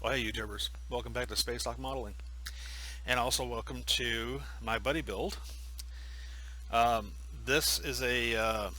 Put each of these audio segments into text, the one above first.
Well, hey YouTubers, welcome back to Space Lock Modeling, and also welcome to my buddy build. This is a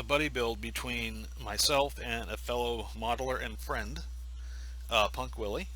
buddy build between myself and a fellow modeler and friend, Punk Willie.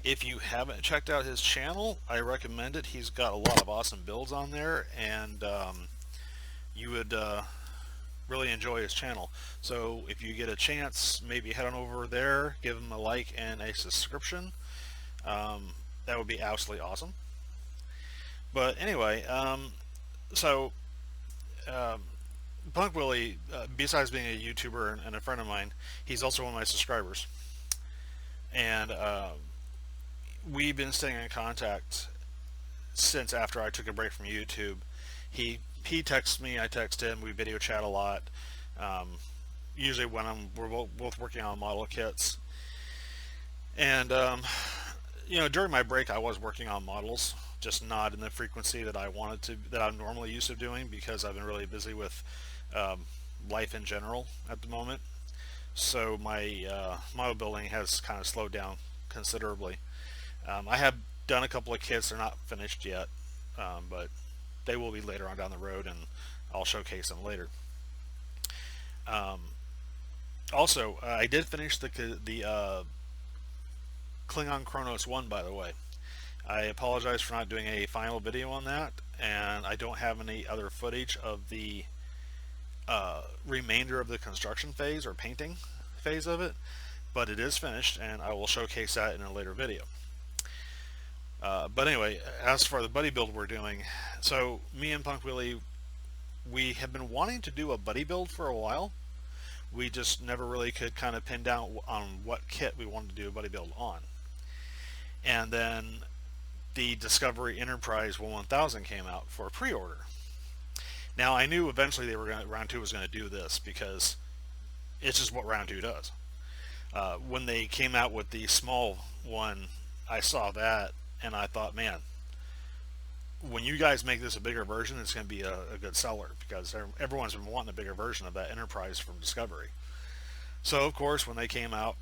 If you haven't checked out his channel, I recommend it. He's got a lot of awesome builds on there, and you would really enjoy his channel. So if you get a chance, maybe head on over there, give him a like and a subscription. That would be absolutely awesome. But anyway, so um, Punk Willie, besides being a YouTuber and a friend of mine, he's also one of my subscribers, and we've been staying in contact since after I took a break from YouTube. He texts me, I text him, we video chat a lot. Um, Usually when we're both working on model kits, and during my break I was working on models, just not in the frequency that I'm normally used to doing, because I've been really busy with um, life in general at the moment. So my model building has kind of slowed down considerably. I have done a couple of kits; they're not finished yet, but they will be later on down the road, and I'll showcase them later. Um, Also, I did finish the Klingon Chronos 1, by the way. I apologize for not doing a final video on that, and I don't have any other footage of the remainder of the construction phase or painting phase of it, but it is finished, and I will showcase that in a later video. But anyway, as for the buddy build we're doing, so me and Punk Willie, we have been wanting to do a buddy build for a while. We just never really could kind of pin down on what kit we wanted to do a buddy build on. And then the Discovery Enterprise 1000 came out for pre-order. Now I knew eventually round 2 was going to do this, because it's just what round 2 does. When they came out with the small one, I saw that and I thought, man, when you guys make this a bigger version, it's going to be a good seller, because everyone's been wanting a bigger version of that Enterprise from Discovery. So of course, when they came out,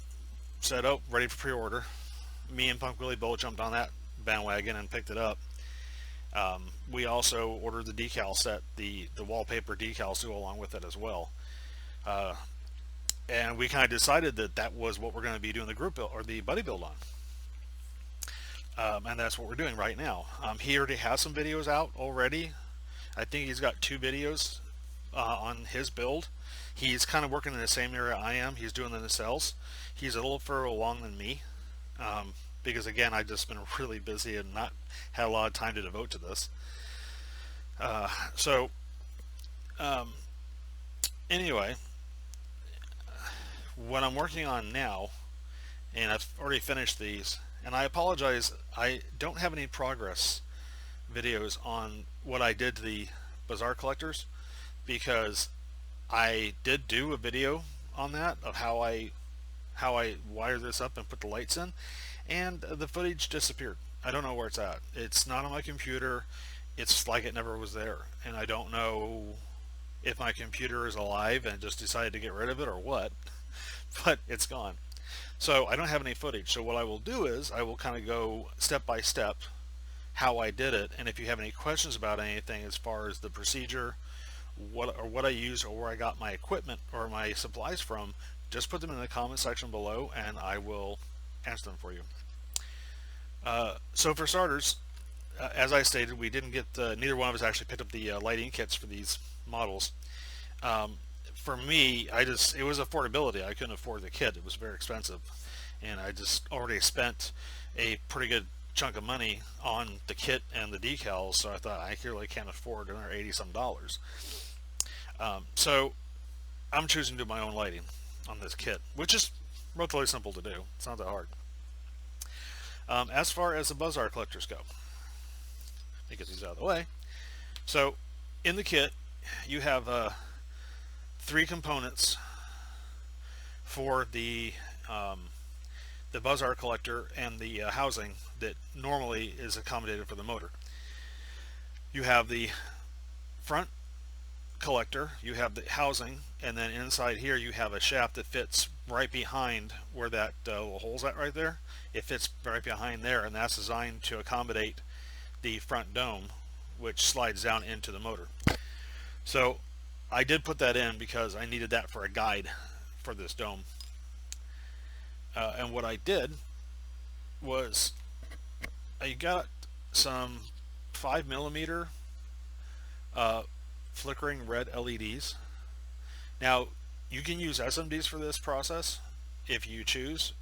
said, oh, ready for pre-order. Me and Punk Willie both jumped on that bandwagon and picked it up. We also ordered the decal set, the wallpaper decals to go along with it as well. And we kind of decided that that was what we're going to be doing the group build or the buddy build on. And that's what we're doing right now. He already has some videos out already. I think he's got 2 videos on his build. He's kind of working in the same area I am. He's doing the nacelles. He's a little further along than me, because again, I've just been really busy and not had a lot of time to devote to this. So anyway, what I'm working on now, and I've already finished these, and I apologize, I don't have any progress videos on what I did to the Bazaar collectors, because I did do a video on that of how I wired this up and put the lights in, and the footage disappeared. I don't know where it's at. It's not on my computer. It's like it never was there, and I don't know if my computer is alive and just decided to get rid of it or what, but it's gone. So I don't have any footage. So what I will do is I will kind of go step by step how I did it, and if you have any questions about anything as far as the procedure, what I used, or where I got my equipment or my supplies from, just put them in the comment section below and I will answer them for you. So for starters, as I stated, we didn't get neither one of us actually picked up the lighting kits for these models. For me, it was affordability. I couldn't afford the kit. It was very expensive, and I just already spent a pretty good chunk of money on the kit and the decals, so I thought I really can't afford another $80 some. So I'm choosing to do my own lighting on this kit, which is relatively simple to do. It's not that hard. As far as the Bazaar collectors go, let me get these out of the way. So in the kit, you have 3 components for the Bazaar collector and the housing that normally is accommodated for the motor. You have the front collector, you have the housing, and then inside here you have a shaft that fits right behind where that little hole's at right there. It fits right behind there, and that's designed to accommodate the front dome, which slides down into the motor. So I did put that in because I needed that for a guide for this dome. And what I did was I got some 5mm flickering red LEDs. Now you can use SMDs for this process if you choose.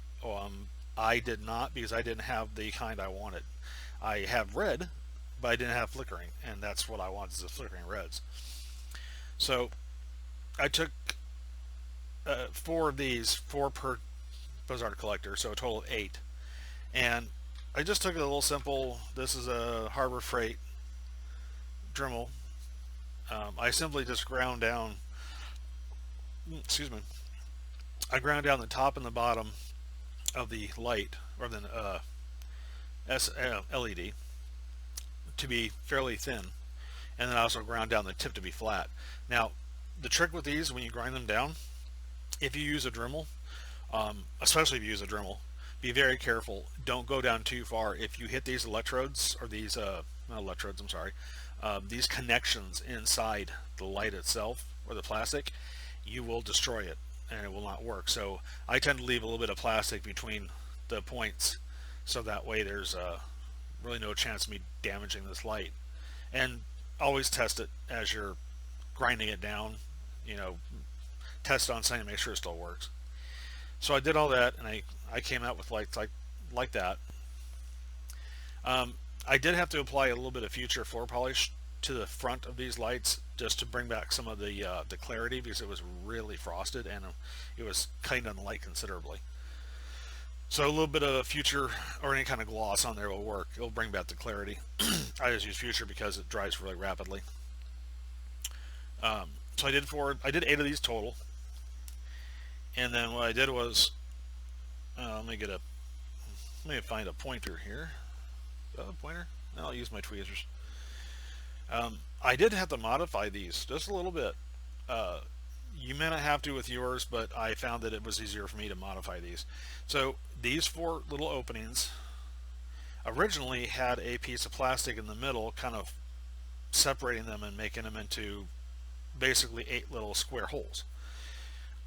I did not, because I didn't have the kind I wanted. I have red, but I didn't have flickering, and that's what I wanted, is the flickering reds. So I took 4 of these, 4 per Buzzard collector, so a total of 8. And I just took a little simple, this is a Harbor Freight Dremel. I simply just ground down, excuse me, I ground down the top and the bottom of the light, or the LED, to be fairly thin, and then I also ground down the tip to be flat. Now the trick with these, when you grind them down, if you use a Dremel, especially if you use a Dremel, be very careful. Don't go down too far. If you hit these electrodes, or these not electrodes, I'm sorry, these connections inside the light itself, or the plastic, you will destroy it and it will not work. So I tend to leave a little bit of plastic between the points, so that way there's really no chance of me damaging this light. And always test it as you're grinding it down, you know, test it on something to make sure it still works. So I did all that, and I came out with lights like that. I did have to apply a little bit of future floor polish to the front of these lights, just to bring back some of the clarity, because it was really frosted and it was cutting down the light considerably. So a little bit of future or any kind of gloss on there will work. It'll bring back the clarity. I just use future because it dries really rapidly. So I did 8 of these total. And then what I did was, let me find a pointer here. A pointer? I'll use my tweezers. I did have to modify these just a little bit. You may not have to with yours, but I found that it was easier for me to modify these. So these 4 little openings originally had a piece of plastic in the middle, kind of separating them and making them into basically 8 little square holes.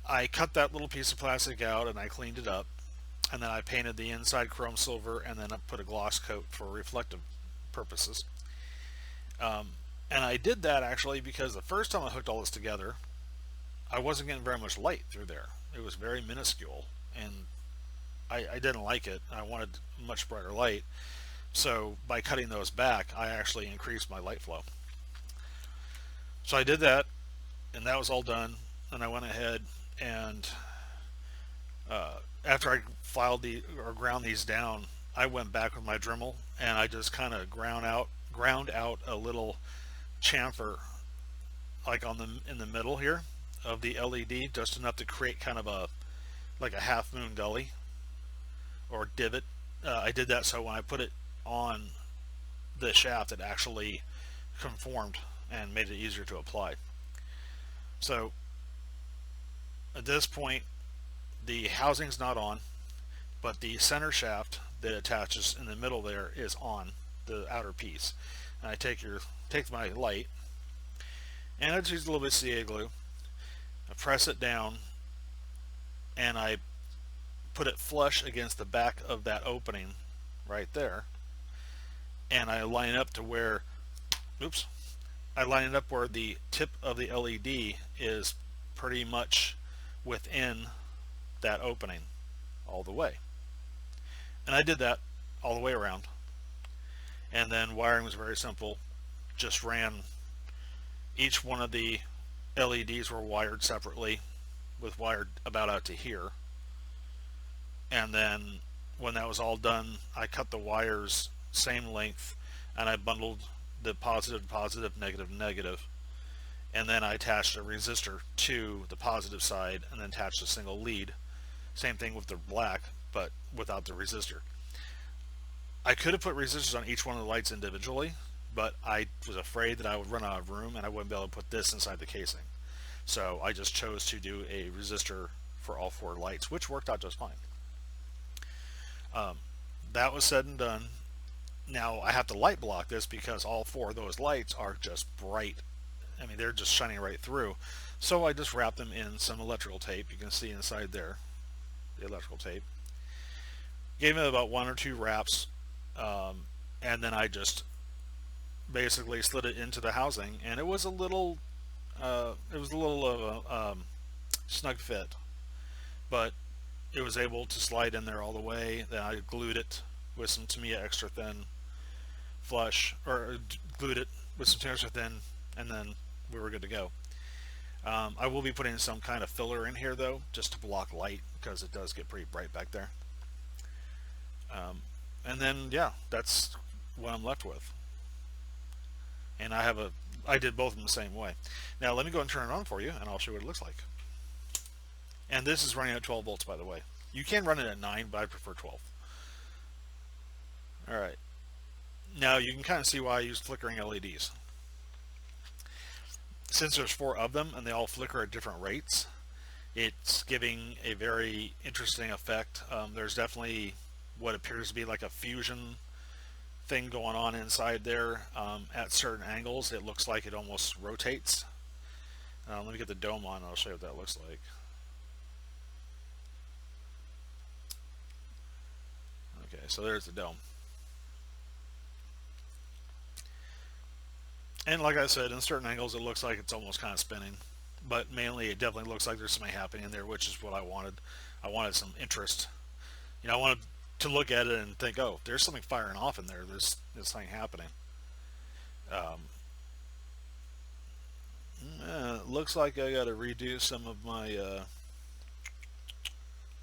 I cut that little piece of plastic out and I cleaned it up, and then I painted the inside chrome silver, and then I put a gloss coat for reflective purposes. And I did that actually because the first time I hooked all this together, I wasn't getting very much light through there. It was very minuscule, and I didn't like it. I wanted much brighter light. So by cutting those back, I actually increased my light flow. So I did that, and that was all done. And I went ahead and after I ground these down, I went back with my Dremel and I just kind of ground out a little chamfer, like in the middle here of the LED, just enough to create kind of a half moon gully or divot. I did that so when I put it on the shaft, it actually conformed and made it easier to apply. So at this point, the housing's not on, but the center shaft that attaches in the middle there is on, the outer piece. And I take my light, and I just use a little bit of CA glue. I press it down, and I put it flush against the back of that opening right there, and I line it up to where, I line it up where the tip of the LED is pretty much within that opening all the way. And I did that all the way around. And then wiring was very simple. Just ran, each one of the LEDs were wired separately, with wire about out to here. And then when that was all done, I cut the wires same length, and I bundled the positive, negative, and then I attached a resistor to the positive side, and then attached a single lead. Same thing with the black, but without the resistor. I could have put resistors on each one of the lights individually, but I was afraid that I would run out of room and I wouldn't be able to put this inside the casing. So I just chose to do a resistor for all 4 lights, which worked out just fine. That was said and done. Now I have to light block this because all 4 of those lights are just bright. I mean, they're just shining right through. So I just wrapped them in some electrical tape. You can see inside there, the electrical tape. Gave it about 1 or 2 wraps, and then I just basically slid it into the housing, and it was a little of a snug fit, but it was able to slide in there all the way. Then I glued it with some Tamiya extra thin flush, or glued it with some extra thin, and then we were good to go. I will be putting some kind of filler in here though, just to block light, because it does get pretty bright back there. And then yeah, that's what I'm left with. And I did both of them the same way. Now let me go and turn it on for you, and I'll show you what it looks like. And this is running at 12 volts, by the way. You can run it at 9, but I prefer 12. All right. Now you can kind of see why I use flickering LEDs. Since there's 4 of them and they all flicker at different rates, it's giving a very interesting effect. There's definitely what appears to be like a fusion thing going on inside there. At certain angles, it looks like it almost rotates. Let me get the dome on and I'll show you what that looks like. Okay, so there's the dome. And like I said, in certain angles it looks like it's almost kind of spinning, but mainly it definitely looks like there's something happening in there, which is what I wanted. I wanted some interest. You know, I wanted to look at it and think, oh, there's something firing off in there. There's something happening. Looks like I got to redo some of my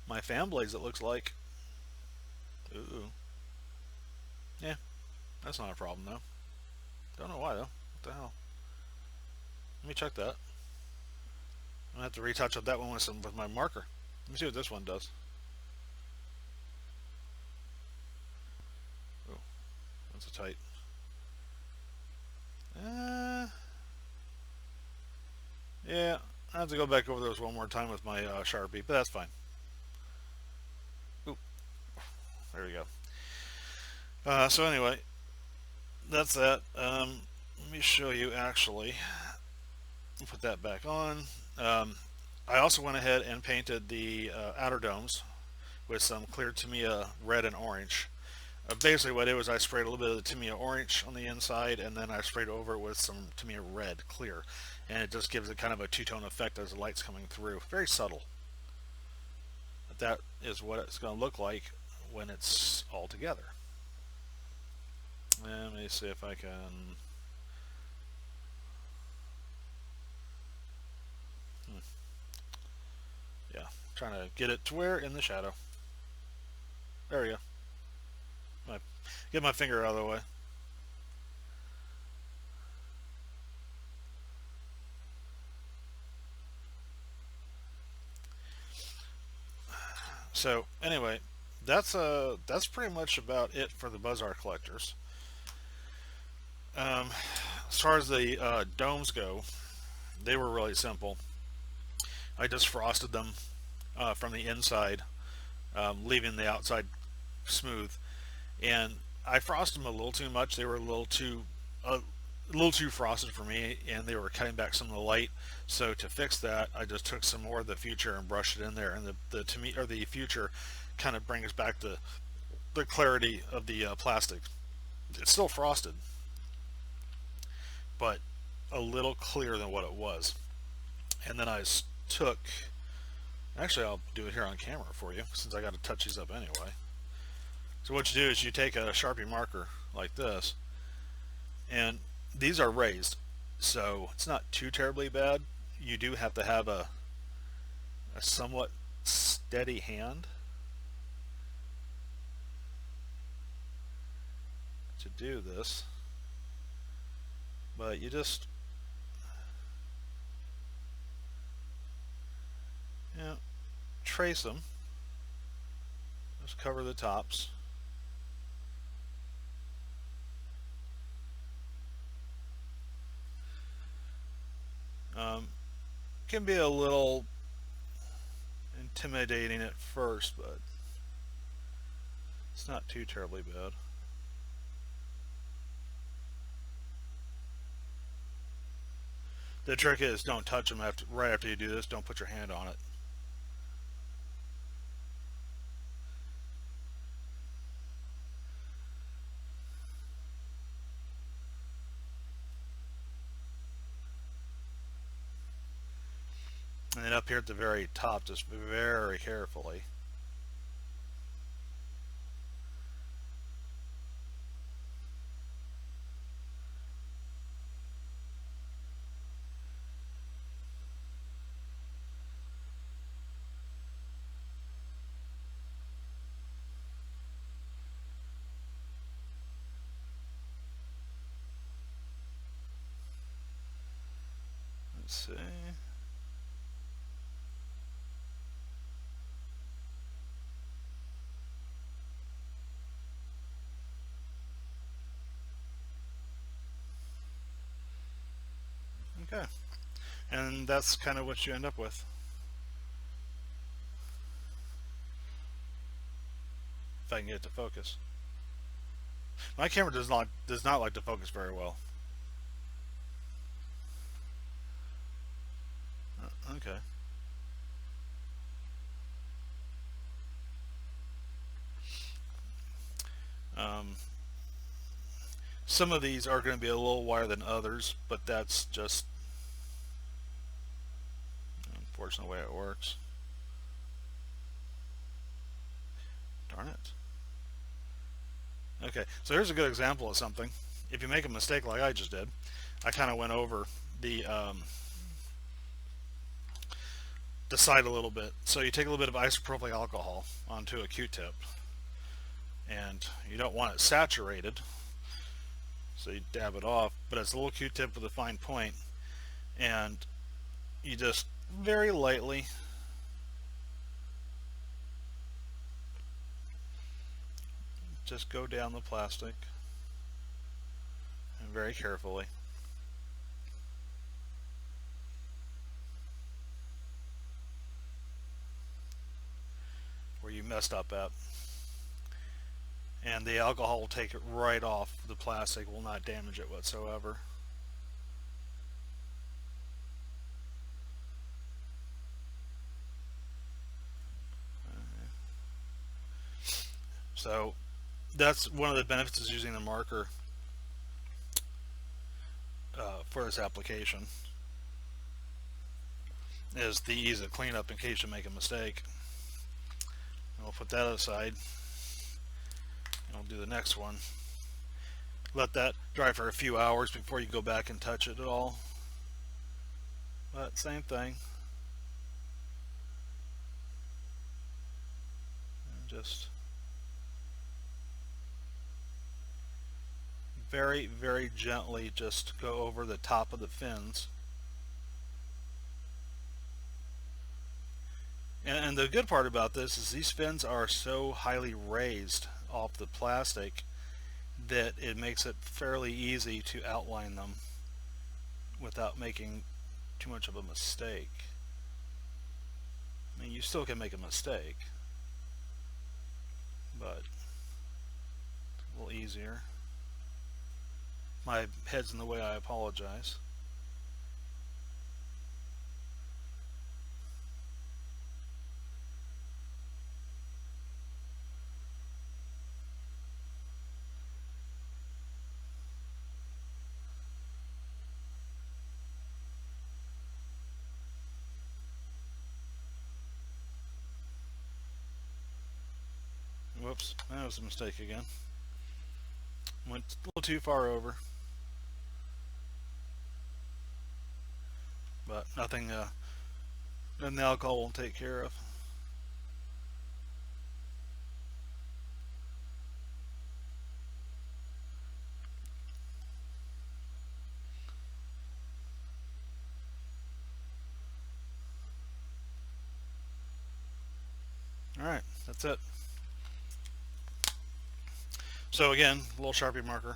my fan blades. It looks like. Ooh. Yeah, that's not a problem though. Don't know why though. What the hell? Let me check that. I'm gonna have to retouch up that one with my marker. Let me see what this one does. Oh, that's a tight. Yeah, I have to go back over those one more time with my Sharpie, but that's fine. Oop, there we go. So anyway, that's that. Let me show you actually. Put that back on. I also went ahead and painted the outer domes with some clear Tamiya red and orange. Basically what it was, I sprayed a little bit of the Tamiya orange on the inside, and then I sprayed over it with some Tamiya red clear, and it just gives it kind of a two-tone effect as the light's coming through. Very subtle. But that is what it's going to look like when it's all together. Let me see if I can... Yeah, trying to get it to where in the shadow. There we go. Get my finger out of the way. So anyway, that's pretty much about it for the Buzz-R collectors. As far as the domes go, they were really simple. I just frosted them from the inside, leaving the outside smooth, and I frosted them a little too much. They were a little too frosted for me, and they were cutting back some of the light. So to fix that, I just took some more of the Future and brushed it in there, and the Future kind of brings back the clarity of the plastic. It's still frosted, but a little clearer than what it was. And then I took, actually I'll do it here on camera for you since I got to touch these up anyway. So what you do is you take a Sharpie marker like this, and these are raised, so it's not too terribly bad. You do have to have a somewhat steady hand to do this, but you just trace them, just cover the tops. can be a little intimidating at first, but it's not too terribly bad. The trick is don't touch them right after you do this. Don't put your hand on it. And then up here at the very top, just very carefully. Let's see. Okay. And that's kind of what you end up with. If I can get it to focus. My camera does not like to focus very well. Okay. Some of these are going to be a little wider than others, but that's just unfortunately the way it works. Darn it. Okay, so here's a good example of something. If you make a mistake like I just did, I kind of went over the side a little bit. So you take a little bit of isopropyl alcohol onto a Q-tip, and you don't want it saturated, so you dab it off, but it's a little Q-tip with a fine point, and you just very lightly just go down the plastic, and very carefully. Where you messed up at. And the alcohol will take it right off the plastic, will not damage it whatsoever. So that's one of the benefits of using the marker for this application, is the ease of cleanup in case you make a mistake. And we'll put that aside, and we'll do the next one. Let that dry for a few hours before you go back and touch it at all. But same thing. And just very, very gently just go over the top of the fins. And the good part about this is these fins are so highly raised off the plastic that it makes it fairly easy to outline them without making too much of a mistake. I mean, you still can make a mistake, but it's a little easier. My head's in the way, I apologize. Whoops, that was a mistake again. Went a little too far over. But nothing the alcohol won't take care of. Alright, that's it. So again, a little Sharpie marker,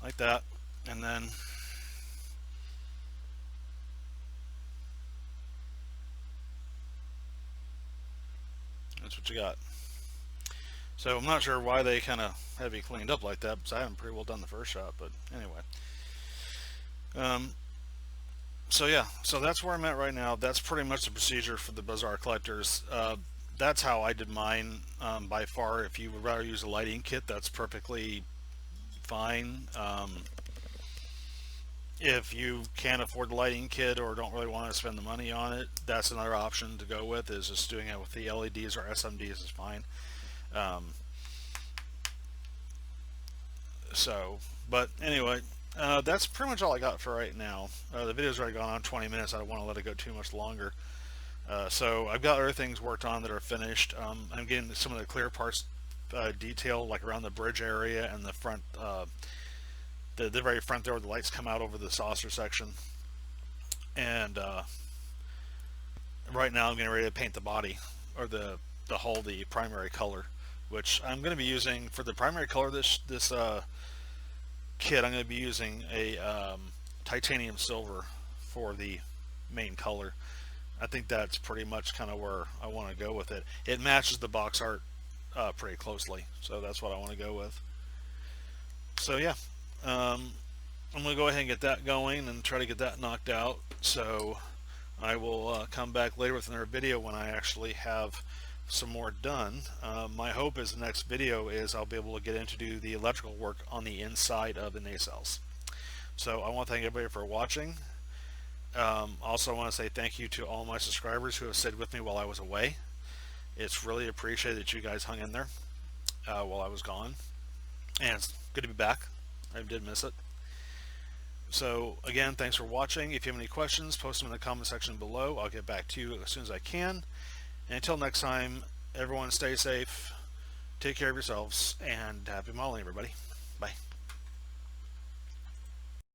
like that, and then That's what you got. So I'm not sure why they kind of have you cleaned up like that, because I haven't pretty well done the first shot, but anyway. So yeah, so that's where I'm at right now. That's pretty much the procedure for the Bazaar collectors. That's how I did mine by far. If you would rather use a lighting kit, that's perfectly fine. If you can't afford the lighting kit or don't really want to spend the money on it, that's another option to go with, is just doing it with the LEDs or SMDs is fine. But anyway, that's pretty much all I got for right now. The video's already gone on 20 minutes. I don't want to let it go too much longer. So I've got other things worked on that are finished. I'm getting some of the clear parts detailed, like around the bridge area and the front, the very front there where the lights come out over the saucer section. And right now I'm getting ready to paint the body, or the hull, the primary color, which I'm going to be using for the primary color. This kit, I'm going to be using a titanium silver for the main color. I think that's pretty much kind of where I want to go with it. It matches the box art pretty closely, so that's what I want to go with. So yeah, I'm going to go ahead and get that going and try to get that knocked out. So I will come back later with another video when I actually have some more done. My hope is the next video is I'll be able to get in to do the electrical work on the inside of the nacelles. So I want to thank everybody for watching. Also, I want to say thank you to all my subscribers who have stayed with me while I was away. It's really appreciated that you guys hung in there while I was gone, and it's good to be back. I did miss it. So again, thanks for watching. If you have any questions, post them in the comment section below. I'll get back to you as soon as I can. And until next time, everyone stay safe, take care of yourselves, and happy modeling, everybody. Bye.